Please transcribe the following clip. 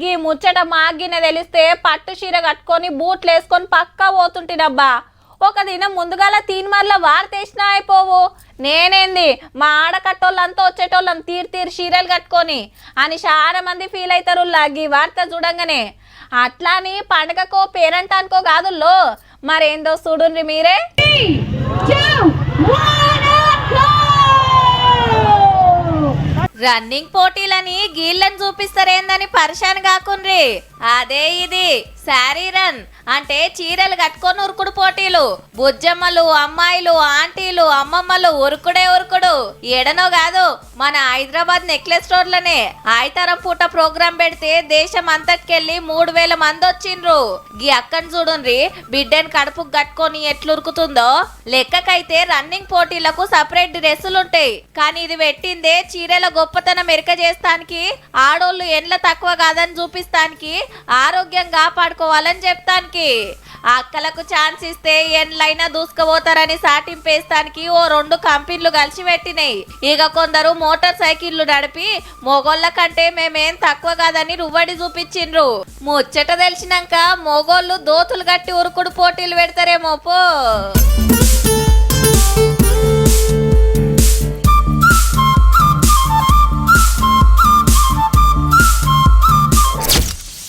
గీ ముచ్చట మాగిన తెలిస్తే పట్టు చీర కట్టుకొని బూట్లు వేసుకొని పక్కా పోతుంటినబ్బా. ఒక దినం ముందుగాల తీన్మార్ల వార్తేసినా అయిపోవు. నేనేంది మా ఆడకట్టోళ్ళంతా వచ్చేటోళ్ళం తీరు చీరలు కట్టుకొని అని చాలా మంది ఫీల్ అవుతారు గీ వార్త చూడంగానే. అట్లాని పండగకో పేరంటానికో కాదుల్లో, మరేందో చూడుండ్రి మీరే. రన్నింగ్ పోటీలని గీళ్ళని చూపిస్తారేందని పరిశాన్ కాకుండ్రి. అదే ఇది శారీ రన్ అంటే చీరలు కట్టుకొని ఉరుకుడు పోటీలు. బుజ్జమ్మలు, అమ్మాయిలు, ఆంటీలు, అమ్మమ్మలు ఉరుకుడే ఉరుకుడు. ఎడనో కాదు, మన హైదరాబాద్ నెక్లెస్ రోడ్లనే ఆయితరం పూట ప్రోగ్రాం పెడితే దేశం అంతటికెళ్ళి 3000 మంది వచ్చిండ్రు. గీ అక్కని చూడుండ్రి బిడ్డని కడుపుకు కట్టుకొని ఎట్లురుకుతుందో. లెక్కకైతే రన్నింగ్ పోటీలకు సపరేట్ డ్రెస్సులుంటాయి, కానీ ఇది పెట్టిందే చీరల గొప్పతనం ఎరక చేస్తానికి, ఆడోళ్ళు ఎండ్ల తక్కువ కాదని చూపిస్తానికి, ఆరోగ్యం కాపాడుకోవాలని చెప్తానికి. అక్కలకు ఛాన్స్ ఇస్తే ఎండ్లైనా దూసుకుపోతారని సాటింపేస్తానికి ఓ 2 కంపెనీలు కలిసి పెట్టినాయి. ఇక కొందరు మోటార్ సైకిళ్లు నడిపి మొగోళ్ళ కంటే మేమేం తక్కువ కాదని రువ్వడి చూపించిండ్రు. ముచ్చట తెలిసినాక మొగోళ్ళు దోతులు గట్టి ఉరుకుడు పోటీలు పెడతారేమో పో.